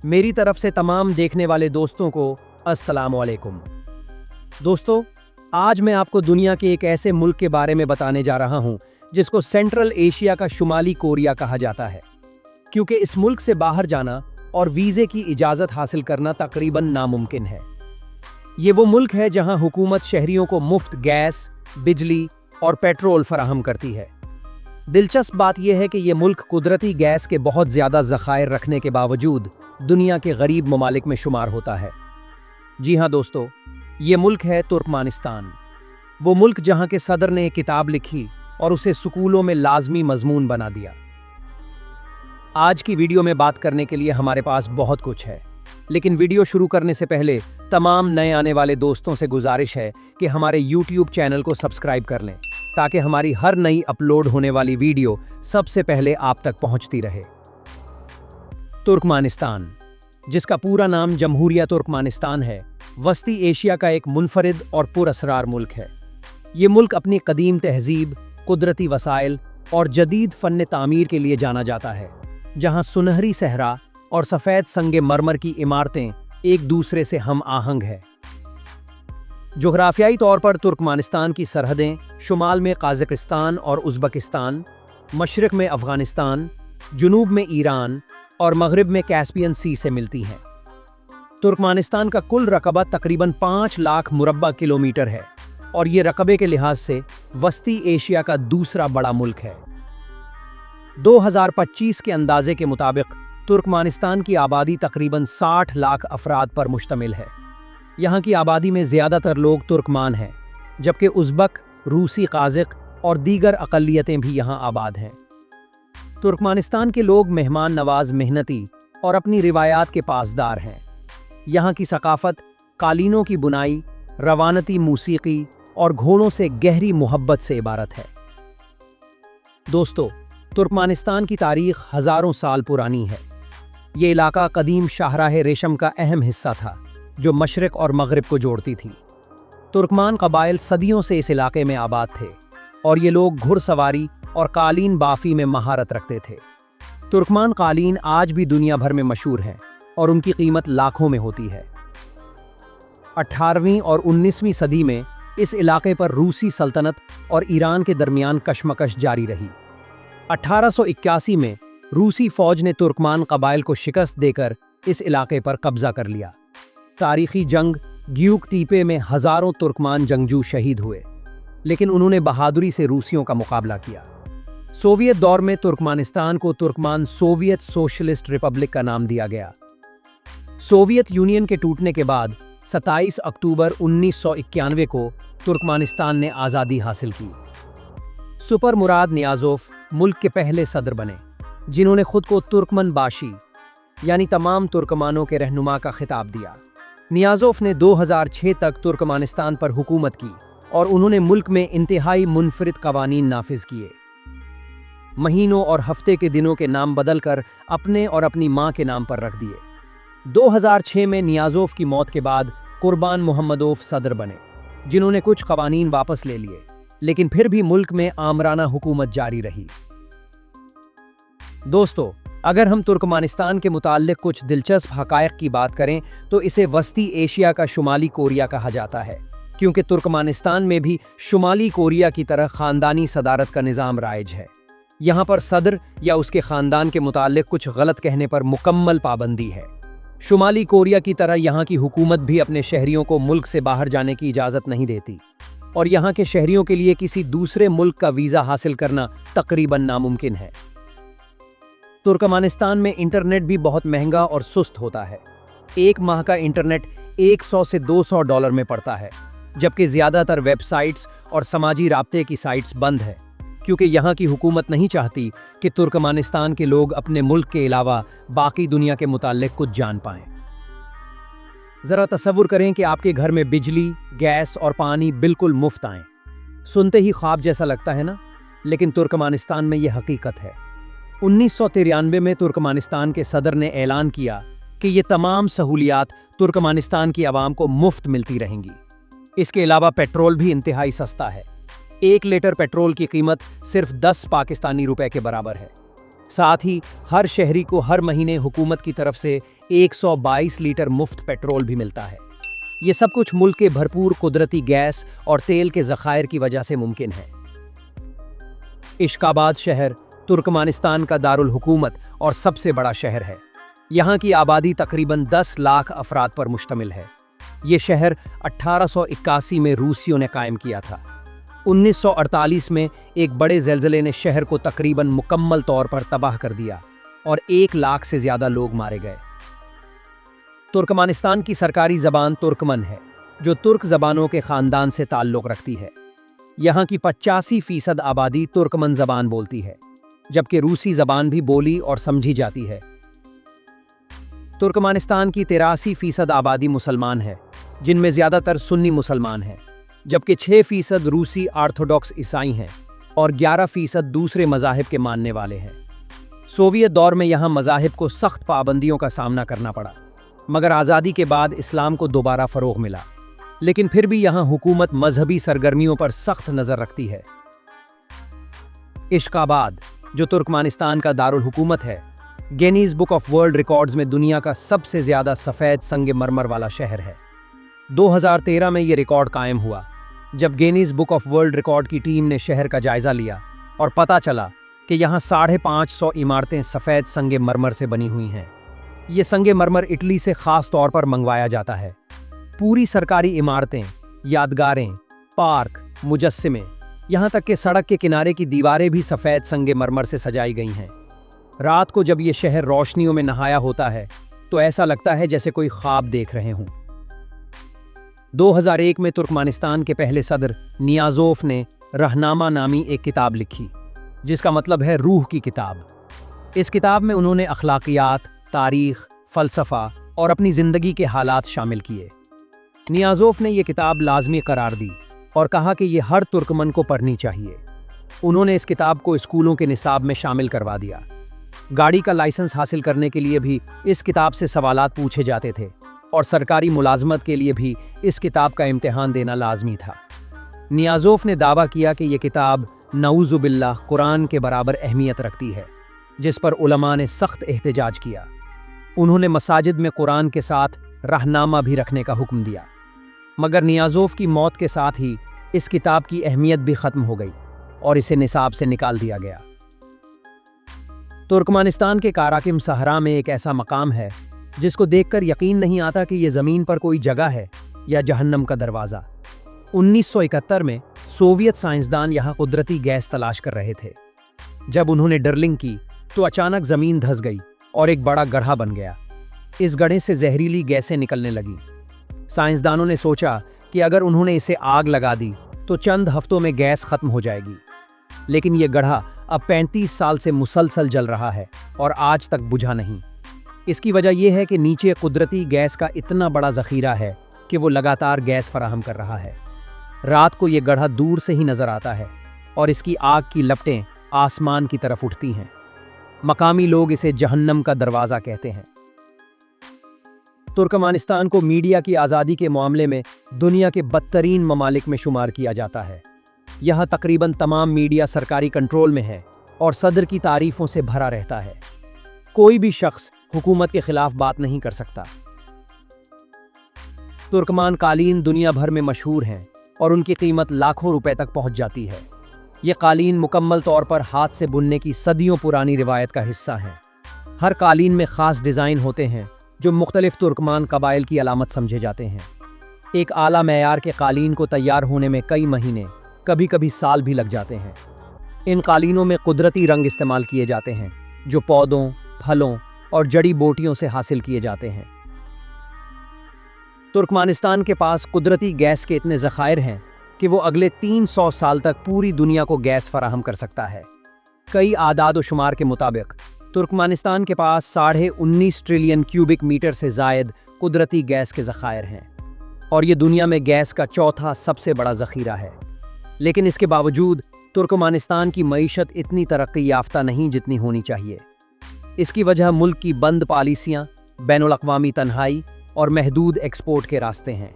मेरी तरफ से तमाम देखने वाले दोस्तों को अस्सलाम वालेकुम। दोस्तों, आज मैं आपको दुनिया के एक ऐसे मुल्क के बारे में बताने जा रहा हूं जिसको सेंट्रल एशिया का शुमाली कोरिया कहा जाता है, क्योंकि इस मुल्क से बाहर जाना और वीज़े की इजाज़त हासिल करना तकरीबन नामुमकिन है। ये वो मुल्क है जहां हुकूमत शहरियों को मुफ्त गैस, बिजली और पेट्रोल फराहम करती है। दिलचस्प बात यह है कि ये मुल्क कुदरती गैस के बहुत ज़्यादा ज़खायर रखने के बावजूद दुनिया के गरीब ममालिक में शुमार होता है। जी हाँ दोस्तों, ये मुल्क है तुर्कमानिस्तान। वो मुल्क जहाँ के सदर ने एक किताब लिखी और उसे स्कूलों में लाजमी मजमून बना दिया। आज की वीडियो में बात करने के लिए हमारे पास बहुत कुछ है, लेकिन वीडियो शुरू करने से पहले तमाम नए आने वाले दोस्तों से गुजारिश है कि हमारे YouTube चैनल को सब्सक्राइब कर लें, ताकि हमारी हर नई अपलोड होने वाली वीडियो सबसे पहले आप तक पहुंचती रहे। तुर्कमानिस्तान, जिसका पूरा नाम जमहूरिया तुर्कमानिस्तान है, वस्ती एशिया का एक मुनफरिद और पुरअसरार मुल्क है। ये मुल्क अपनी कदीम तहजीब, कुदरती वसाइल और जदीद फ़न तामीर के लिए जाना जाता है, जहाँ सुनहरी सहरा और सफ़ेद संगे मरमर की इमारतें एक दूसरे से हम आहंग है। जोग्राफियाई तौर पर तुर्कमानिस्तान की सरहदें शुमाल में काज़ाकिस्तान और उज़्बेकिस्तान, मशरिक़ में अफ़गानिस्तान, जुनूब में ईरान और मग़रिब में कैस्पियन सी से मिलती हैं। तुर्कमानिस्तान का कुल रकबा तकरीबन 5 लाख मुरब्बा किलोमीटर है और ये रकबे के लिहाज से वस्ती एशिया का दूसरा बड़ा मुल्क है। 2025 के अंदाजे के मुताबिक तुर्कमानिस्तान की आबादी तकरीबन 60 लाख अफराद पर मुश्तमिल है। यहाँ की आबादी में ज़्यादातर लोग तुर्कमान हैं, जबकि उज़्बक, रूसी, काज़िक और दीगर अक़लियतें भी यहाँ आबाद हैं। तुर्कमानिस्तान के लोग मेहमान नवाज, मेहनती और अपनी रिवायात के पासदार हैं। यहाँ की सकाफ़त कालीनों की बुनाई, रवानती मूसीक़ी और घोड़ों से गहरी मोहब्बत से इबारत है। दोस्तों, तुर्कमानिस्तान की तारीख़ हज़ारों साल पुरानी है। ये इलाका कदीम शाहराह रेशम का अहम हिस्सा था, जो मशरिक़ और मग़रिब को जोड़ती थी। तुर्कमान कबाइल सदियों से इस इलाके में आबाद थे और ये लोग घुड़सवारी और कालीन बाफ़ी में महारत रखते थे। तुर्कमान कालीन आज भी दुनिया भर में मशहूर हैं और उनकी कीमत लाखों में होती है। 18वीं और 19वीं सदी में इस इलाके पर रूसी सल्तनत और ईरान के दरमियान कशमकश जारी रही। 1881 में रूसी फ़ौज ने तुर्कमान कबाइल को शिकस्त देकर इस इलाके पर कब्ज़ा कर लिया। तारीख़ी जंग ग्यूक तीपे में हज़ारों तुर्कमान जंगजू शहीद हुए, लेकिन उन्होंने बहादुरी से रूसियों का मुकाबला किया। सोवियत दौर में तुर्कमानिस्तान को तुर्कमान सोवियत सोशलिस्ट रिपब्लिक का नाम दिया गया। सोवियत यूनियन के टूटने के बाद 27 अक्टूबर 1991 को तुर्कमानिस्तान ने आज़ादी हासिल की। सुपर मुराद नियाज़ोव मुल्क के पहले सदर बने, जिन्होंने खुद को तुर्कमन बाशी यानी तमाम तुर्कमानों के रहनुमा का खिताब दिया। नियाज़ोव ने 2006 तक तुर्कमानिस्तान पर हुकूमत की और उन्होंने मुल्क में इंतहाई मुनफरिद कवानीन नाफिज किए। महीनों और हफ्ते के दिनों के नाम बदलकर अपने और अपनी मां के नाम पर रख दिए। 2006 में नियाज़ोव की मौत के बाद कुर्बान मोहम्मदोव सदर बने, जिन्होंने कुछ कवानीन वापस ले लिए, लेकिन फिर भी मुल्क में आमराना हुकूमत जारी रही। दोस्तों, अगर हम तुर्कमानिस्तान के मुताल्लिक़ कुछ दिलचस्प हक़ाइक़ की बात करें तो इसे वस्ती एशिया का शुमाली कोरिया कहा जाता है, क्योंकि तुर्कमानिस्तान में भी शुमाली कोरिया की तरह ख़ानदानी सदारत का निज़ाम राइज है। यहाँ पर सदर या उसके ख़ानदान के मुताल्लिक़ कुछ गलत कहने पर मुकम्मल पाबंदी है। शुमाली कोरिया की तरह यहाँ की हुकूमत भी अपने शहरियों को मुल्क से बाहर जाने की इजाज़त नहीं देती, और यहाँ के शहरियों के लिए किसी दूसरे मुल्क का वीज़ा हासिल करना तकरीबन नामुमकिन है। तुर्कमानिस्तान में इंटरनेट भी बहुत महंगा और सुस्त होता है। एक माह का इंटरनेट 100 से $200 में पड़ता है, जबकि ज़्यादातर वेबसाइट्स और समाजी राब्ते की साइट्स बंद है, क्योंकि यहाँ की हुकूमत नहीं चाहती कि तुर्कमानिस्तान के लोग अपने मुल्क के अलावा बाकी दुनिया के मुताल्लिक़ कुछ जान पाएँ। ज़रा तसव्वुर करें कि आपके घर में बिजली, गैस और पानी बिल्कुल मुफ्त आएँ। सुनते ही ख्वाब जैसा लगता है ना, लेकिन तुर्कमानिस्तान में ये हकीकत है। 1993 में तुर्कमानिस्तान के सदर ने ऐलान किया कि ये तमाम सहूलियात तुर्कमानिस्तान की आवाम को मुफ्त मिलती रहेंगी। इसके अलावा पेट्रोल भी इंतहाई सस्ता है। 1 लीटर पेट्रोल की कीमत सिर्फ 10 पाकिस्तानी रुपए के बराबर है। साथ ही हर शहरी को हर महीने हुकूमत की तरफ से 122 लीटर मुफ्त पेट्रोल भी मिलता है। ये सब कुछ मुल्क के भरपूर कुदरती गैस और तेल के ज़खायर की वजह से मुमकिन है। इश्काबाद शहर तुर्कमानिस्तान का दारुल हुकूमत और सबसे बड़ा शहर है। यहाँ की आबादी तकरीबन 10 लाख अफराद पर मुश्तमिल है। ये शहर 1881 में रूसियों ने कायम किया था। 1948 में एक बड़े ज़लज़ले ने शहर को तकरीबन मुकम्मल तौर पर तबाह कर दिया और 1 लाख से ज़्यादा लोग मारे गए। तुर्कमानिस्तान की सरकारी ज़बान तुर्कमन है, जो तुर्क ज़बानों के ख़ानदान से ताल्लुक़ रखती है। यहाँ की 85% आबादी तुर्कमन ज़बान बोलती है, जबकि रूसी ज़बान भी बोली और समझी जाती है। तुर्कमानिस्तान की 83% आबादी मुसलमान है, जिनमें ज़्यादातर सुन्नी मुसलमान हैं, जबकि 6% रूसी ऑर्थोडॉक्स ईसाई हैं और 11% दूसरे मज़ाहिब के मानने वाले हैं। सोवियत दौर में यहाँ मज़ाहिब को सख्त पाबंदियों का सामना करना पड़ा, मगर आज़ादी के बाद इस्लाम को दोबारा फ़रोग़ मिला। लेकिन फिर भी यहाँ हुकूमत मजहबी सरगर्मियों पर सख्त नज़र रखती है। इश्काबाद, जो तुर्कमानिस्तान का दारुल हुकूमत है, Guinness book of world records में दुनिया का सबसे ज़्यादा सफ़ेद संगे मरमर वाला शहर है। 2013 में ये रिकॉर्ड कायम हुआ, जब Guinness book of world record की टीम ने शहर का जायज़ा लिया और पता चला कि यहाँ 550 इमारतें सफ़ेद संगे मरमर से बनी हुई हैं। ये संगे मरमर इटली से ख़ास तौर पर मंगवाया जाता है। पूरी सरकारी इमारतें, यादगारें, पार्क, मुजस्सिमे, यहाँ तक कि सड़क के किनारे की दीवारें भी सफ़ेद संगे मरमर से सजाई गई हैं। रात को जब ये शहर रोशनियों में नहाया होता है तो ऐसा लगता है जैसे कोई ख्वाब देख रहे हों। 2001 में तुर्कमानिस्तान के पहले सदर नियाज़ोफ ने रहनामा नामी एक किताब लिखी, जिसका मतलब है रूह की किताब। इस किताब में उन्होंने अखलाकियात, तारीख़, फ़लसफ़ा और अपनी ज़िंदगी के हालात शामिल किए। नियाज़ोफ ने यह किताब लाजमी करार दी और कहा कि यह हर तुर्कमन को पढ़नी चाहिए। उन्होंने इस किताब को स्कूलों के निसाब में शामिल करवा दिया। गाड़ी का लाइसेंस हासिल करने के लिए भी इस किताब से सवालात पूछे जाते थे और सरकारी मुलाजमत के लिए भी इस किताब का इम्तिहान देना लाजमी था। नियाज़ोफ ने दावा किया कि यह किताब नऊज़ु बिल्लाह कुरान के बराबर अहमियत रखती है, जिस पर उलमा ने सख्त एहतजाज किया। उन्होंने मसाजिद में कुरान के साथ रहनामा भी रखने का हुक्म दिया, मगर नियाज़ोफ की मौत के साथ ही इस किताब की अहमियत भी ख़त्म हो गई और इसे निसाब से निकाल दिया गया। तुर्कमानिस्तान के काराकिम सहरा में एक ऐसा मकाम है जिसको देखकर यकीन नहीं आता कि यह ज़मीन पर कोई जगह है या जहन्नम का दरवाज़ा। 1971 में सोवियत साइंसदान यहाँ कुदरती गैस तलाश कर रहे थे। जब उन्होंने ड्रिलिंग की तो अचानक ज़मीन धंस गई और एक बड़ा गड्ढा बन गया। इस गड्ढे से जहरीली गैसें निकलने लगीं। साइंसदानों ने सोचा कि अगर उन्होंने इसे आग लगा दी तो चंद हफ्तों में गैस ख़त्म हो जाएगी, लेकिन ये गड्ढा अब 35 साल से मुसलसल जल रहा है और आज तक बुझा नहीं। इसकी वजह यह है कि नीचे कुदरती गैस का इतना बड़ा ज़ख़ीरा है कि वो लगातार गैस फराहम कर रहा है। रात को ये गड्ढा दूर से ही नज़र आता है और इसकी आग की लपटें आसमान की तरफ उठती हैं। मकामी लोग इसे जहन्नम का दरवाज़ा कहते हैं। तुर्कमानिस्तान को मीडिया की आज़ादी के मामले में दुनिया के बदतरीन ममालिक में शुमार किया जाता है। यहाँ तकरीबन तमाम मीडिया सरकारी कंट्रोल में है और सदर की तारीफ़ों से भरा रहता है। कोई भी शख्स हुकूमत के खिलाफ बात नहीं कर सकता। तुर्कमान कालीन दुनिया भर में मशहूर हैं और उनकी कीमत लाखों रुपए तक पहुंच जाती है। ये कालीन मुकम्मल तौर पर हाथ से बुनने की सदियों पुरानी रिवायत का हिस्सा हैं। हर कालीन में ख़ास डिज़ाइन होते हैं जो मुख्तलिफ तुर्कमान कबाइल की अलामत समझे जाते हैं। एक आला मेयार के कालीन को तैयार होने में कई महीने, कभी कभी साल भी लग जाते हैं। इन कालीनों में कुदरती रंग इस्तेमाल किए जाते हैं जो पौधों, फलों और जड़ी बूटियों से हासिल किए जाते हैं। तुर्कमानिस्तान के पास कुदरती गैस के इतने ज़खायर हैं कि वो अगले 300 साल तक पूरी दुनिया को गैस फराहम कर सकता है। कई आदाद व शुमार के मुताबिक तुर्कमानिस्तान के पास 19.5 ट्रिलियन क्यूबिक मीटर से ज़ायद कुदरती गैस के ज़खायर हैं और ये दुनिया में गैस का चौथा सबसे बड़ा ज़ख़ीरा है। लेकिन इसके बावजूद तुर्कमानिस्तान की मईशत इतनी तरक्की याफ्ता नहीं जितनी होनी चाहिए। इसकी वजह मुल्क की बंद पॉलिसियाँ, बैनुल-अक़वामी तन्हाई और महदूद एक्सपोर्ट के रास्ते हैं।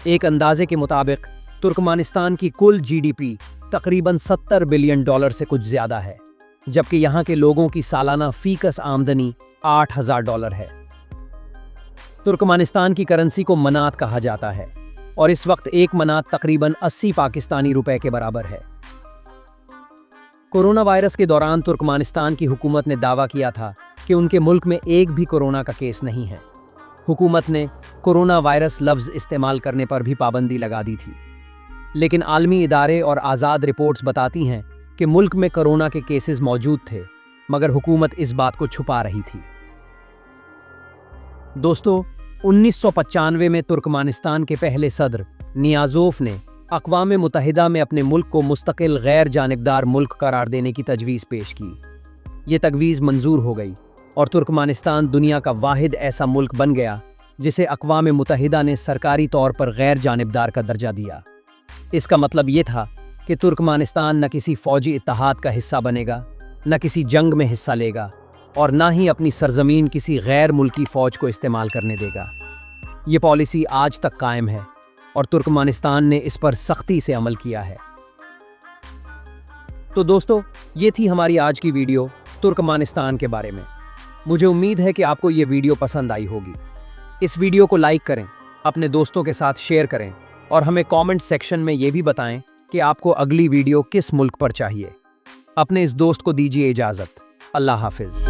एक अंदाजे के मुताबिक तुर्कमानिस्तान की कुल GDP तकरीबन $70 बिलियन से कुछ ज़्यादा है। जबकि यहाँ के लोगों की सालाना फीकस आमदनी $8,000 है। तुर्कमानिस्तान की करेंसी को मनात कहा जाता है और इस वक्त एक मनात तकरीबन 80 पाकिस्तानी रुपए के बराबर है। कोरोना वायरस के दौरान तुर्कमानिस्तान की हुकूमत ने दावा किया था कि उनके मुल्क में एक भी कोरोना का केस नहीं है। हुकूमत ने कोरोना वायरस लफ्ज़ इस्तेमाल करने पर भी पाबंदी लगा दी थी, लेकिन आलमी इदारे और आज़ाद रिपोर्ट्स बताती हैं कि मुल्क में कोरोना के केसेस मौजूद थे, मगर हुकूमत इस बात को छुपा रही थी। दोस्तों, 1995 में तुर्कमानिस्तान के पहले सदर नियाज़ोफ ने अक़वाम मुत्तहिदा में अपने मुल्क को मुस्तकिल गैर जानिबदार मुल्क करार देने की तजवीज़ पेश की। ये तजवीज़ मंजूर हो गई और तुर्कमानिस्तान दुनिया का वाहिद ऐसा मुल्क बन गया जिसे अक़वाम मुत्तहिदा ने सरकारी तौर पर गैर जानिबदार का दर्जा दिया। इसका मतलब ये था कि तुर्कमानिस्तान न किसी फ़ौजी इत्तेहाद का हिस्सा बनेगा, न किसी जंग में हिस्सा लेगा और ना ही अपनी सरजमीन किसी गैर मुल्की फ़ौज को इस्तेमाल करने देगा। ये पॉलिसी आज तक कायम है और तुर्कमानिस्तान ने इस पर सख्ती से अमल किया है। तो दोस्तों, ये थी हमारी आज की वीडियो तुर्कमानिस्तान के बारे में। मुझे उम्मीद है कि आपको ये वीडियो पसंद आई होगी। इस वीडियो को लाइक करें, अपने दोस्तों के साथ शेयर करें और हमें कमेंट सेक्शन में ये भी बताएं कि आपको अगली वीडियो किस मुल्क पर चाहिए। अपने इस दोस्त को दीजिए इजाज़त। अल्लाह हाफिज़।